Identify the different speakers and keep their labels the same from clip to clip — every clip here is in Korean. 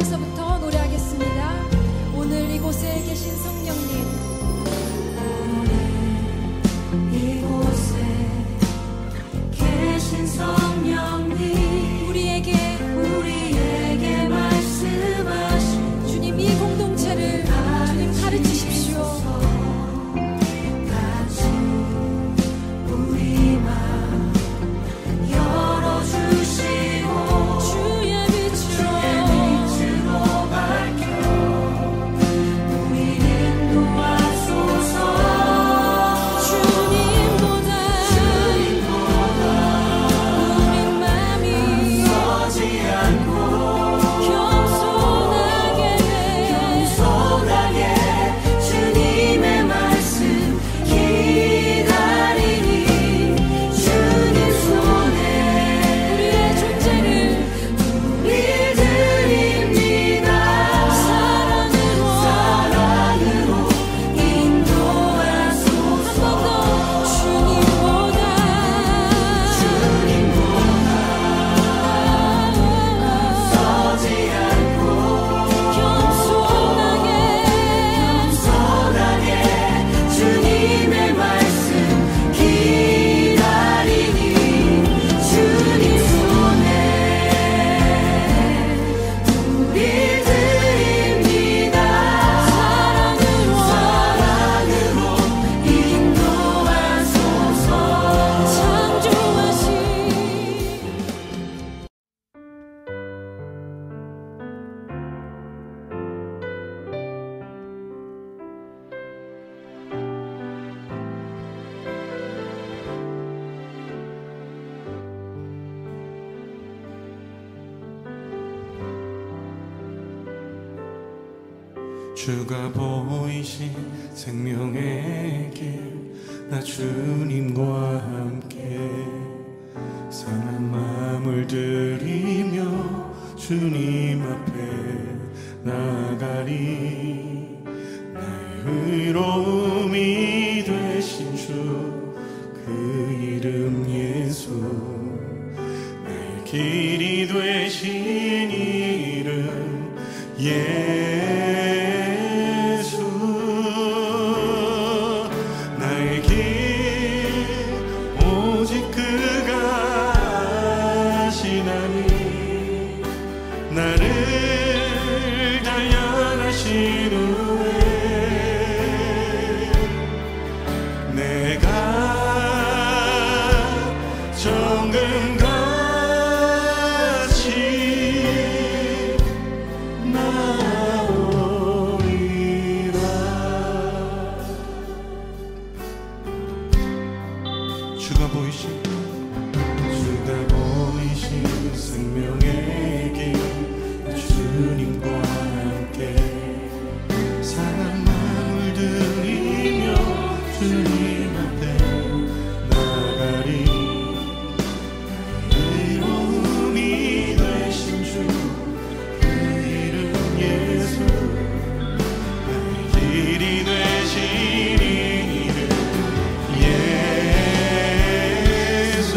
Speaker 1: 마음에서부터 노래하겠습니다. 오늘 이곳에 계신 성령님, 오늘 이곳에 계신 성령님, 우리에게 말씀하신 주님, 이 공동체를 주님 가르치십시오.
Speaker 2: 주가 보이신 생명의 길, 나 주님과 함께 상한 마음을 들이며 주님 앞에 나가리. 나의 의로움이 되신 주, 그 이름 예수, 나의 길이 되신 이름 예수. 나를 단련하신 후에 내가 정금같이 나오리라. 주가 보이신 생명의 길, 주님과 함께 사랑 마음을 들이며 주님 앞에 나가리. 의로움이 되신 주, 그 이름 예수, 나의 길이 되신 이름 예수.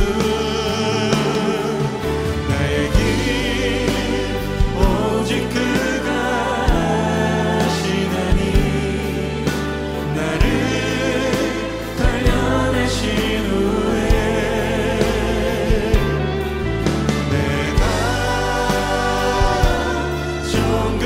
Speaker 2: 정금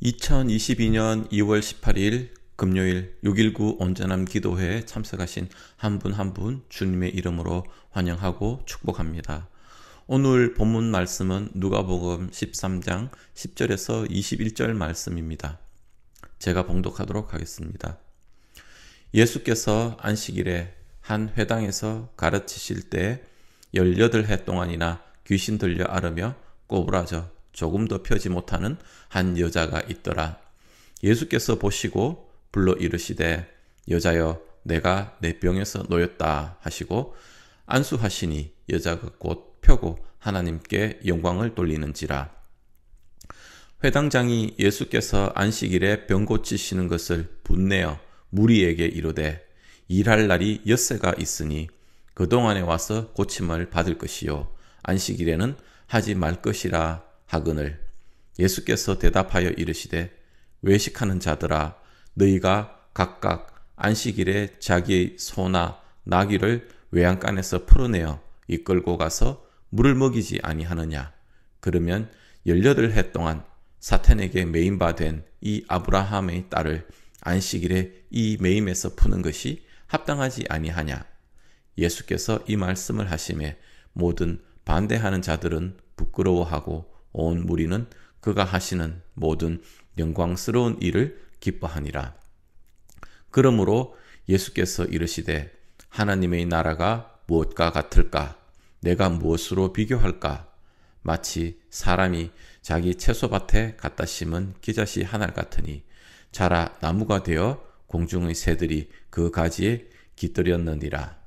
Speaker 3: 2022년 2월 18일 금요일 6.19 온전함 기도회에 참석하신 한 분 한 분 주님의 이름으로 환영하고 축복합니다. 오늘 본문 말씀은 누가복음 13장 10절에서 21절 말씀입니다. 제가 봉독하도록 하겠습니다. 예수께서 안식일에 한 회당에서 가르치실 때 18해 동안이나 귀신 들려 앓으며 꼬부라져 조금도 펴지 못하는 한 여자가 있더라. 예수께서 보시고 불러 이르시되 여자여 내가 내 병에서 놓였다 하시고 안수하시니 여자가 곧 펴고 하나님께 영광을 돌리는지라. 회당장이 예수께서 안식일에 병 고치시는 것을 분내어 무리에게 이르되 일할 날이 엿새가 있으니 그동안에 와서 고침을 받을 것이요 안식일에는 하지 말 것이라 하거늘. 예수께서 대답하여 이르시되 외식하는 자들아 너희가 각각 안식일에 자기의 소나 나귀를 외양간에서 풀어내어 이끌고 가서 물을 먹이지 아니하느냐. 그러면 18해 동안 사탄에게 매인 바 된 이 아브라함의 딸을 안식일에 이 매임에서 푸는 것이 합당하지 아니하냐. 예수께서 이 말씀을 하시매 모든 반대하는 자들은 부끄러워하고 온 무리는 그가 하시는 모든 영광스러운 일을 기뻐하니라. 그러므로 예수께서 이르시되 하나님의 나라가 무엇과 같을까? 내가 무엇으로 비교할까? 마치 사람이 자기 채소밭에 갖다 심은 기자씨 하나 같으니 자라 나무가 되어 공중의 새들이 그 가지에 깃들였느니라.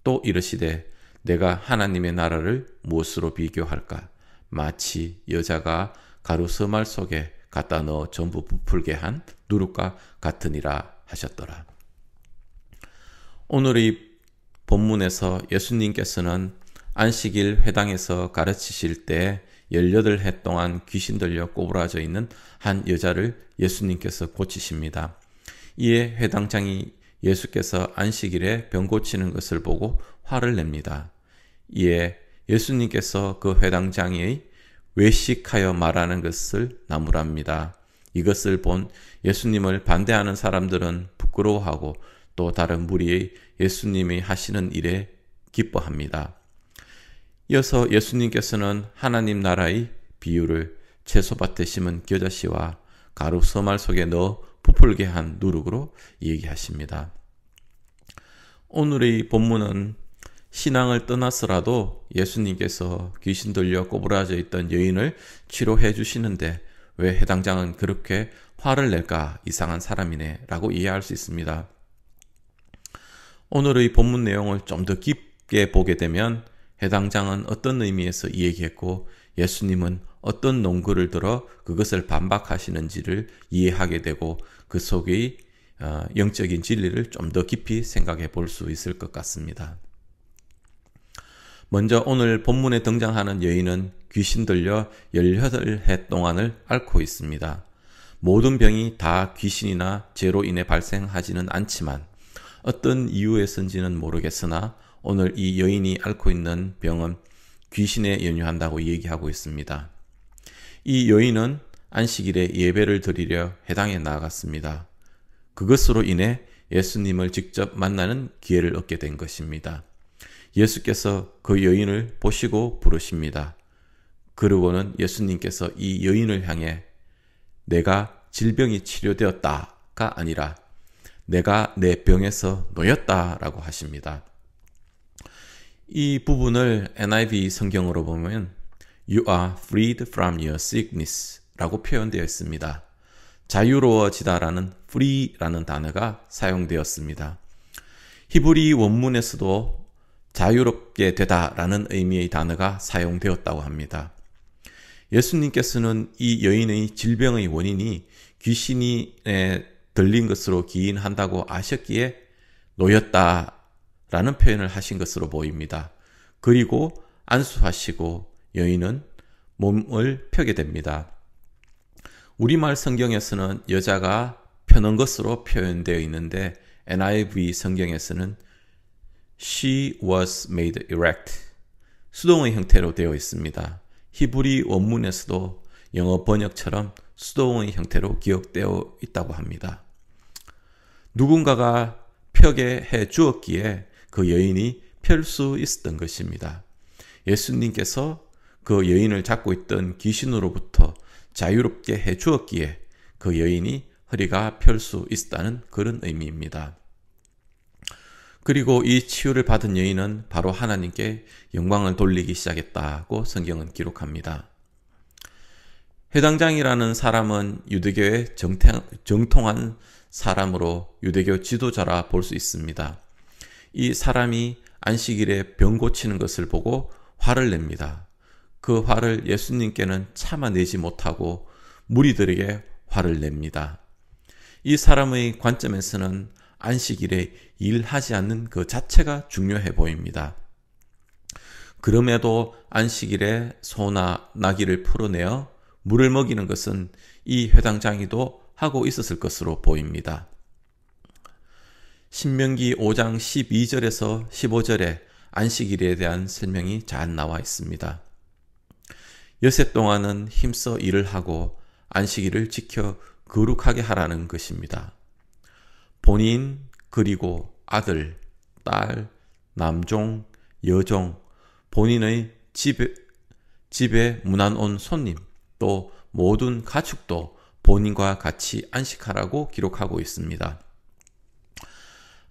Speaker 3: 또 이르시되 내가 하나님의 나라를 무엇으로 비교할까? 마치 여자가 가루 서말 속에 갖다 넣어 전부 부풀게 한 누룩과 같으니라 하셨더라. 오늘의 본문에서 예수님께서는 안식일 회당에서 가르치실 때 18해 동안 귀신 들려 꼬부라져 있는 한 여자를 예수님께서 고치십니다. 이에 회당장이 예수께서 안식일에 병 고치는 것을 보고 화를 냅니다. 이에 예수님께서 그 회당장의 외식하여 말하는 것을 나무랍니다. 이것을 본 예수님을 반대하는 사람들은 부끄러워하고 또 다른 무리의 예수님이 하시는 일에 기뻐합니다. 이어서 예수님께서는 하나님 나라의 비유를 채소밭에 심은 겨자씨와 가루 서말 속에 넣어 부풀게 한 누룩으로 얘기하십니다. 오늘의 본문은 신앙을 떠나서라도 예수님께서 귀신 들려 꼬부라져 있던 여인을 치료해 주시는데 왜 회당장은 그렇게 화를 낼까? 이상한 사람이네 라고 이해할 수 있습니다. 오늘의 본문 내용을 좀 더 깊게 보게 되면 회당장은 어떤 의미에서 이 얘기했고 예수님은 어떤 논구를 들어 그것을 반박하시는지를 이해하게 되고 그 속의 영적인 진리를 좀 더 깊이 생각해 볼 수 있을 것 같습니다. 먼저 오늘 본문에 등장하는 여인은 귀신 들려 18해 동안을 앓고 있습니다. 모든 병이 다 귀신이나 죄로 인해 발생하지는 않지만 어떤 이유에서인지는 모르겠으나 오늘 이 여인이 앓고 있는 병은 귀신에 연유한다고 얘기하고 있습니다. 이 여인은 안식일에 예배를 드리려 회당에 나아갔습니다. 그것으로 인해 예수님을 직접 만나는 기회를 얻게 된 것입니다. 예수께서 그 여인을 보시고 부르십니다. 그러고는 예수님께서 이 여인을 향해 내가 질병이 치료되었다가 아니라 내가 내 병에서 놓였다라고 하십니다. 이 부분을 NIV 성경으로 보면 You are freed from your sickness 라고 표현되어 있습니다. 자유로워지다라는 free라는 단어가 사용되었습니다. 히브리 원문에서도 자유롭게 되다라는 의미의 단어가 사용되었다고 합니다. 예수님께서는 이 여인의 질병의 원인이 귀신이 들린 것으로 기인한다고 아셨기에 놓였다라는 표현을 하신 것으로 보입니다. 그리고 안수하시고 여인은 몸을 펴게 됩니다. 우리말 성경에서는 여자가 펴는 것으로 표현되어 있는데 NIV 성경에서는 She was made erect. 수동의 형태로 되어 있습니다. 히브리 원문에서도 영어 번역처럼 수동의 형태로 기억되어 있다고 합니다. 누군가가 펴게 해 주었기에 그 여인이 펼 수 있었던 것입니다. 예수님께서 그 여인을 잡고 있던 귀신으로부터 자유롭게 해 주었기에 그 여인이 허리가 펼 수 있었다는 그런 의미입니다. 그리고 이 치유를 받은 여인은 바로 하나님께 영광을 돌리기 시작했다고 성경은 기록합니다. 회당장이라는 사람은 유대교의 정통한 사람으로 유대교 지도자라 볼 수 있습니다. 이 사람이 안식일에 병 고치는 것을 보고 화를 냅니다. 그 화를 예수님께는 참아내지 못하고 무리들에게 화를 냅니다. 이 사람의 관점에서는 안식일에 일하지 않는 그 자체가 중요해 보입니다. 그럼에도 안식일에 소나 나귀를 풀어내어 물을 먹이는 것은 이 회당장이도 하고 있었을 것으로 보입니다. 신명기 5장 12절에서 15절에 안식일에 대한 설명이 잘 나와 있습니다. 여세 동안은 힘써 일을 하고 안식일을 지켜 거룩하게 하라는 것입니다. 본인 그리고 아들, 딸, 남종, 여종, 본인의 집에 문안 온 손님, 또 모든 가축도 본인과 같이 안식하라고 기록하고 있습니다.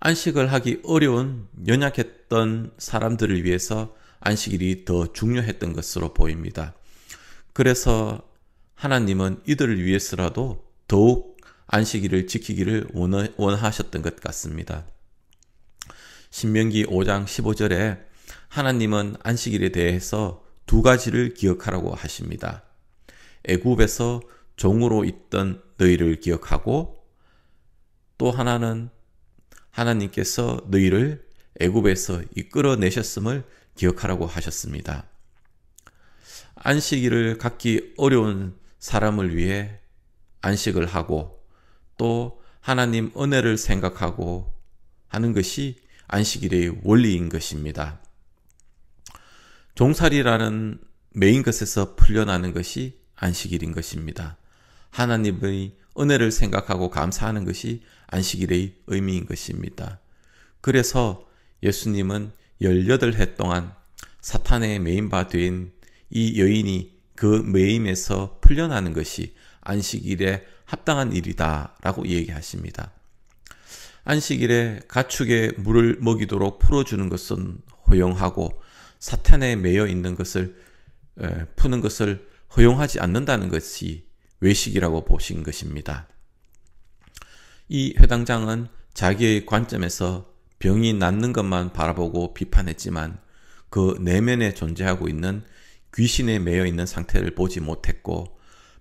Speaker 3: 안식을 하기 어려운 연약했던 사람들을 위해서 안식일이 더 중요했던 것으로 보입니다. 그래서 하나님은 이들을 위해서라도 더욱 안식일을 지키기를 원하셨던 것 같습니다. 신명기 5장 15절에 하나님은 안식일에 대해서 두 가지를 기억하라고 하십니다. 애굽에서 종으로 있던 너희를 기억하고 또 하나는 하나님께서 너희를 애굽에서 이끌어내셨음을 기억하라고 하셨습니다. 안식일을 갖기 어려운 사람을 위해 안식을 하고 또 하나님 은혜를 생각하고 하는 것이 안식일의 원리인 것입니다. 종살이라는 메인 것에서 풀려나는 것이 안식일인 것입니다. 하나님의 은혜를 생각하고 감사하는 것이 안식일의 의미인 것입니다. 그래서 예수님은 18해 동안 사탄의 메인바 된 이 여인이 그 매임에서 풀려나는 것이 안식일에 합당한 일이다 라고 얘기하십니다. 안식일에 가축에 물을 먹이도록 풀어주는 것은 허용하고 사탄에 매여 있는 것을 푸는 것을 허용하지 않는다는 것이 외식이라고 보신 것입니다. 이 회당장은 자기의 관점에서 병이 낫는 것만 바라보고 비판했지만 그 내면에 존재하고 있는 귀신에 매여 있는 상태를 보지 못했고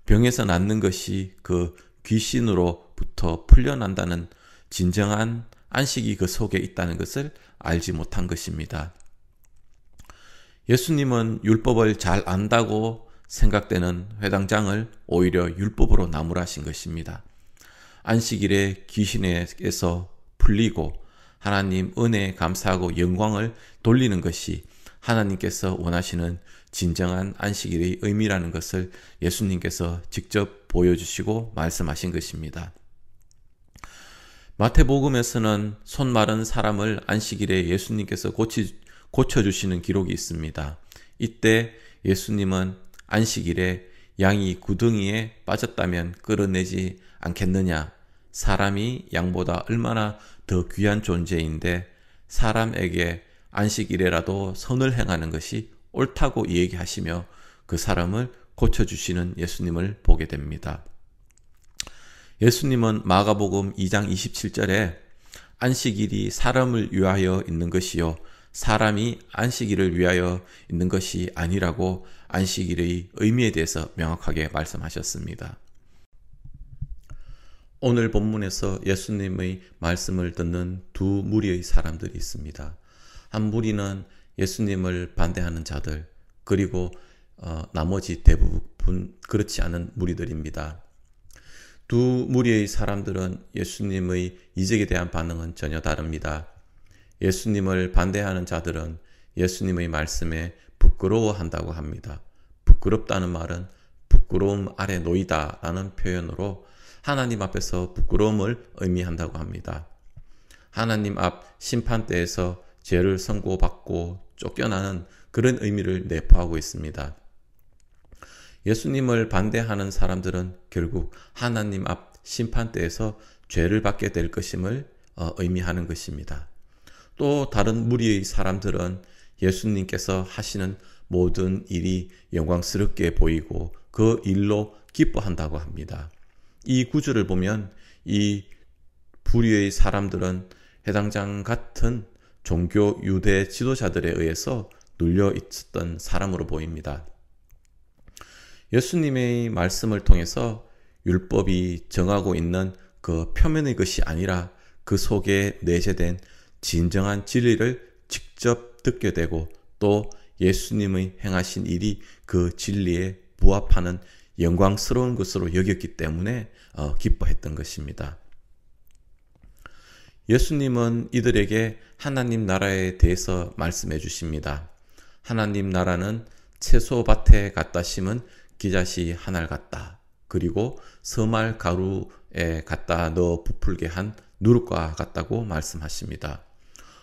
Speaker 3: 병에서 낫는 것이 그 귀신으로부터 풀려난다는 진정한 안식이 그 속에 있다는 것을 알지 못한 것입니다. 예수님은 율법을 잘 안다고 생각되는 회당장을 오히려 율법으로 나무라신 것입니다. 안식일에 귀신에게서 풀리고 하나님 은혜에 감사하고 영광을 돌리는 것이 하나님께서 원하시는 진정한 안식일의 의미라는 것을 예수님께서 직접 보여주시고 말씀하신 것입니다. 마태복음에서는 손 마른 사람을 안식일에 예수님께서 고쳐주시는 기록이 있습니다. 이때 예수님은 안식일에 양이 구덩이에 빠졌다면 끌어내지 않겠느냐? 사람이 양보다 얼마나 더 귀한 존재인데 사람에게 안식일에라도 선을 행하는 것이 옳다고 얘기하시며 그 사람을 고쳐주시는 예수님을 보게 됩니다. 예수님은 마가복음 2장 27절에 안식일이 사람을 위하여 있는 것이요 사람이 안식일을 위하여 있는 것이 아니라고 안식일의 의미에 대해서 명확하게 말씀하셨습니다. 오늘 본문에서 예수님의 말씀을 듣는 두 무리의 사람들이 있습니다. 한 무리는 예수님을 반대하는 자들, 그리고 나머지 대부분 그렇지 않은 무리들입니다. 두 무리의 사람들은 예수님의 이적에 대한 반응은 전혀 다릅니다. 예수님을 반대하는 자들은 예수님의 말씀에 부끄러워한다고 합니다. 부끄럽다는 말은 부끄러움 아래 놓이다 라는 표현으로 하나님 앞에서 부끄러움을 의미한다고 합니다. 하나님 앞 심판대에서 죄를 선고받고 쫓겨나는 그런 의미를 내포하고 있습니다. 예수님을 반대하는 사람들은 결국 하나님 앞 심판대에서 죄를 받게 될 것임을 의미하는 것입니다. 또 다른 무리의 사람들은 예수님께서 하시는 모든 일이 영광스럽게 보이고 그 일로 기뻐한다고 합니다. 이 구절을 보면 이 부류의 사람들은 해당장 같은 종교 유대 지도자들에 의해서 눌려 있었던 사람으로 보입니다. 예수님의 말씀을 통해서 율법이 정하고 있는 그 표면의 것이 아니라 그 속에 내재된 진정한 진리를 직접 듣게 되고 또 예수님의 행하신 일이 그 진리에 부합하는 영광스러운 것으로 여겼기 때문에 기뻐했던 것입니다. 예수님은 이들에게 하나님 나라에 대해서 말씀해 주십니다. 하나님 나라는 채소밭에 갖다 심은 기자씨 한 알 같다. 그리고 서말 가루에 갖다 넣어 부풀게 한 누룩과 같다고 말씀하십니다.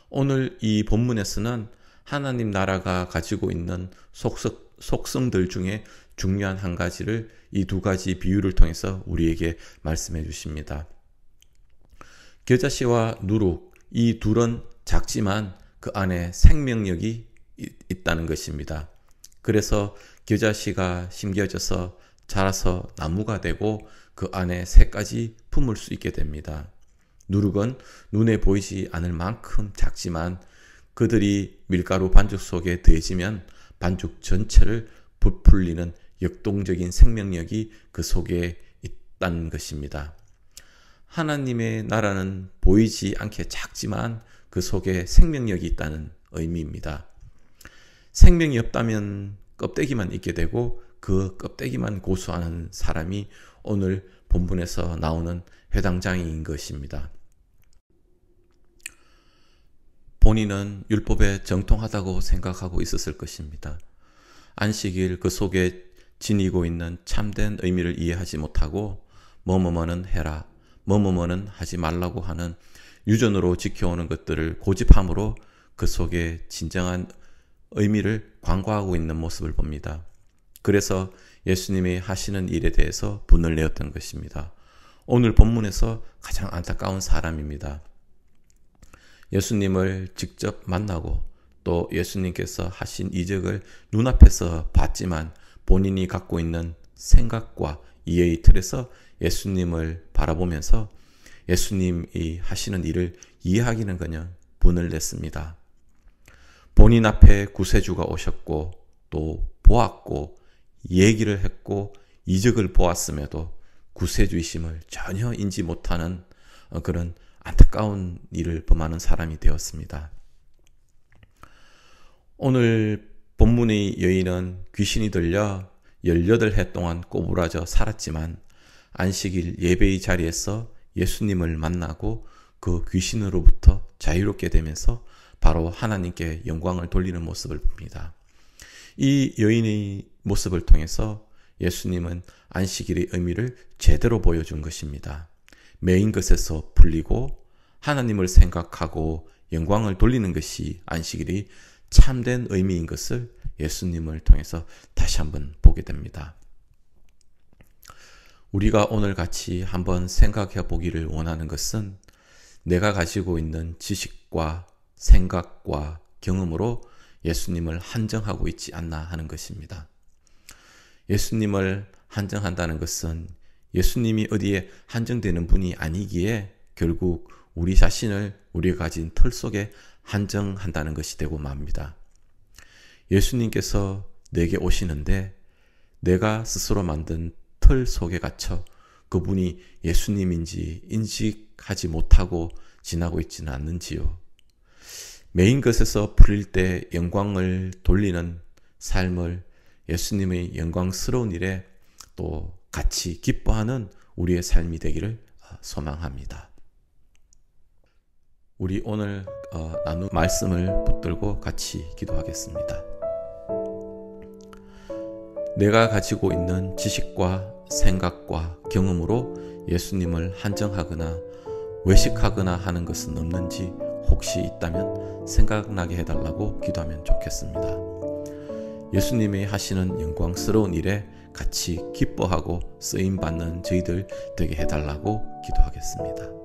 Speaker 3: 오늘 이 본문에서는 하나님 나라가 가지고 있는 속성들 중에 중요한 한 가지를 이 두 가지 비유를 통해서 우리에게 말씀해 주십니다. 겨자씨와 누룩, 이 둘은 작지만 그 안에 생명력이 있다는 것입니다. 그래서 겨자씨가 심겨져서 자라서 나무가 되고 그 안에 새까지 품을 수 있게 됩니다. 누룩은 눈에 보이지 않을 만큼 작지만 그들이 밀가루 반죽 속에 더해지면 반죽 전체를 부풀리는 역동적인 생명력이 그 속에 있다는 것입니다. 하나님의 나라는 보이지 않게 작지만 그 속에 생명력이 있다는 의미입니다. 생명이 없다면 껍데기만 있게 되고 그 껍데기만 고수하는 사람이 오늘 본문에서 나오는 회당장인 것입니다. 본인은 율법에 정통하다고 생각하고 있었을 것입니다. 안식일 그 속에 지니고 있는 참된 의미를 이해하지 못하고 뭐뭐뭐는 해라, 뭐뭐뭐는 하지 말라고 하는 유전으로 지켜오는 것들을 고집함으로 그 속에 진정한 의미를 관과하고 있는 모습을 봅니다. 그래서 예수님이 하시는 일에 대해서 분을 내었던 것입니다. 오늘 본문에서 가장 안타까운 사람입니다. 예수님을 직접 만나고 또 예수님께서 하신 이적을 눈앞에서 봤지만 본인이 갖고 있는 생각과 이해의 틀에서 예수님을 바라보면서 예수님이 하시는 일을 이해하기는커녕 분을 냈습니다. 본인 앞에 구세주가 오셨고 또 보았고 얘기를 했고 이적을 보았음에도 구세주이심을 전혀 인지 못하는 그런 안타까운 일을 범하는 사람이 되었습니다. 오늘 본문의 여인은 귀신이 들려 18해 동안 꼬부라져 살았지만 안식일 예배의 자리에서 예수님을 만나고 그 귀신으로부터 자유롭게 되면서 바로 하나님께 영광을 돌리는 모습을 봅니다. 이 여인의 모습을 통해서 예수님은 안식일의 의미를 제대로 보여준 것입니다. 매인 것에서 풀리고 하나님을 생각하고 영광을 돌리는 것이 안식일의 참된 의미인 것을 예수님을 통해서 다시 한번 보게 됩니다. 우리가 오늘 같이 한번 생각해 보기를 원하는 것은 내가 가지고 있는 지식과 생각과 경험으로 예수님을 한정하고 있지 않나 하는 것입니다. 예수님을 한정한다는 것은 예수님이 어디에 한정되는 분이 아니기에 결국 우리 자신을 우리가 가진 틀 속에 한정한다는 것이 되고 맙니다. 예수님께서 내게 오시는데 내가 스스로 만든 틀 속에 갇혀 그분이 예수님인지 인식하지 못하고 지나고 있지는 않는지요. 매인 것에서 풀릴 때 영광을 돌리는 삶을 예수님의 영광스러운 일에 또 같이 기뻐하는 우리의 삶이 되기를 소망합니다. 우리 오늘 나눈 말씀을 붙들고 같이 기도하겠습니다. 내가 가지고 있는 지식과 생각과 경험으로 예수님을 한정하거나 외식하거나 하는 것은 없는지 혹시 있다면 생각나게 해달라고 기도하면 좋겠습니다. 예수님이 하시는 영광스러운 일에 같이 기뻐하고 쓰임받는 저희들 되게 해달라고 기도하겠습니다.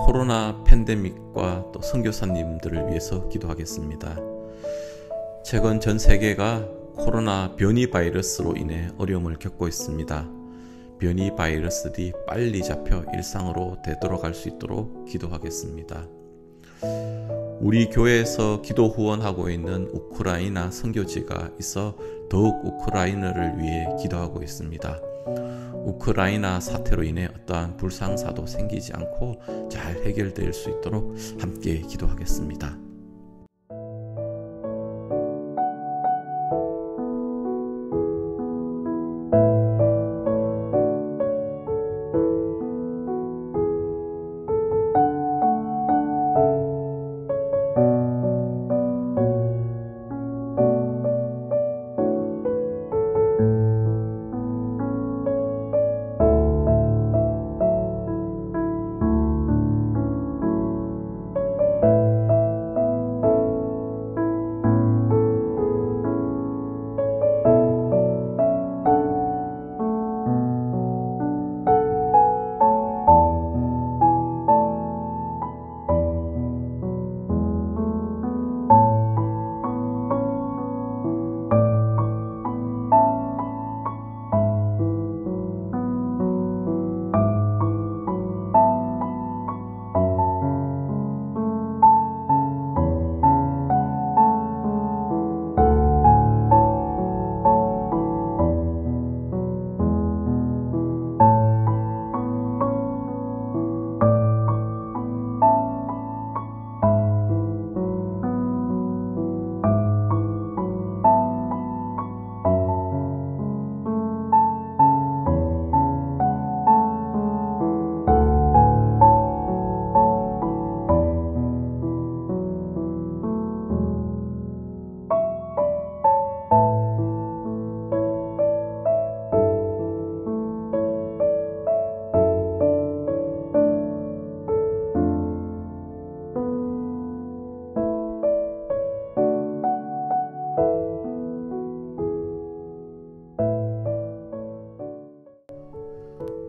Speaker 3: 코로나 팬데믹과 또 선교사님들을 위해서 기도하겠습니다. 최근 전 세계가 코로나 변이 바이러스로 인해 어려움을 겪고 있습니다. 변이 바이러스들이 빨리 잡혀 일상으로 되돌아갈 수 있도록 기도하겠습니다. 우리 교회에서 기도 후원하고 있는 우크라이나 선교지가 있어 더욱 우크라이나를 위해 기도하고 있습니다. 우크라이나 사태로 인해 어떠한 불상사도 생기지 않고 잘 해결될 수 있도록 함께 기도하겠습니다.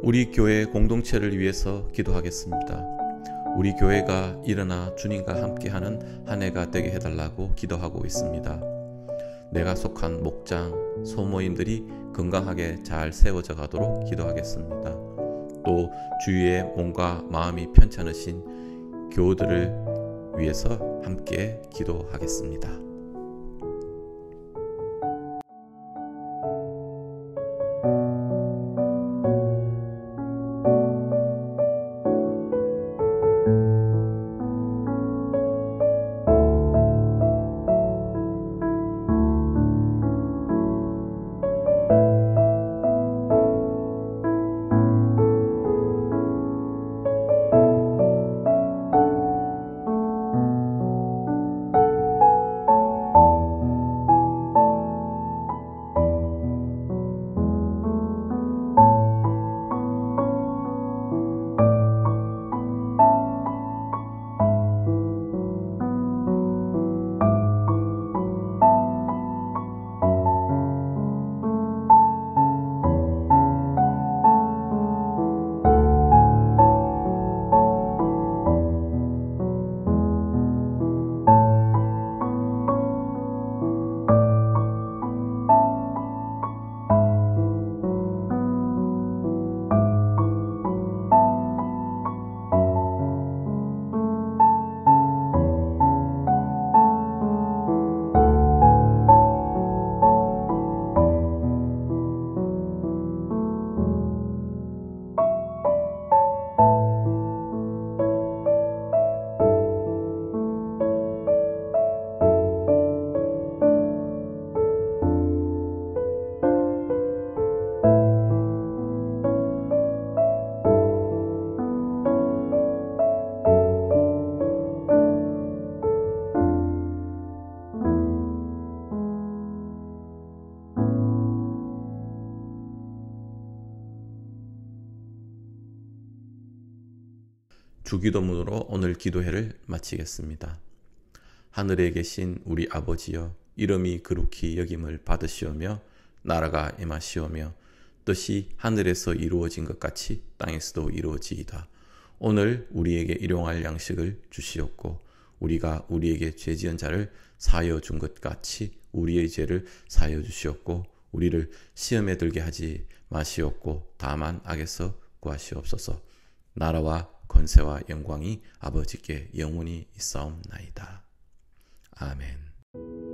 Speaker 3: 우리 교회 공동체를 위해서 기도하겠습니다. 우리 교회가 일어나 주님과 함께하는 한 해가 되게 해달라고 기도하고 있습니다. 내가 속한 목장, 소모임들이 건강하게 잘 세워져 가도록 기도하겠습니다. 또 주위에 몸과 마음이 편찮으신 교우들을 위해서 함께 기도하겠습니다. 주기도문으로 오늘 기도회를 마치겠습니다. 하늘에 계신 우리 아버지여, 이름이 거룩히 여김을 받으시오며 나라가 임하시오며 뜻이 하늘에서 이루어진 것 같이 땅에서도 이루어지이다. 오늘 우리에게 일용할 양식을 주시옵고 우리가 우리에게 죄지은 자를 사하여 준 것 같이 우리의 죄를 사하여 주시옵고 우리를 시험에 들게 하지 마시옵고 다만 악에서 구하시옵소서. 나라와 권세와 영광이 아버지께 영원히 있사옵나이다. 아멘.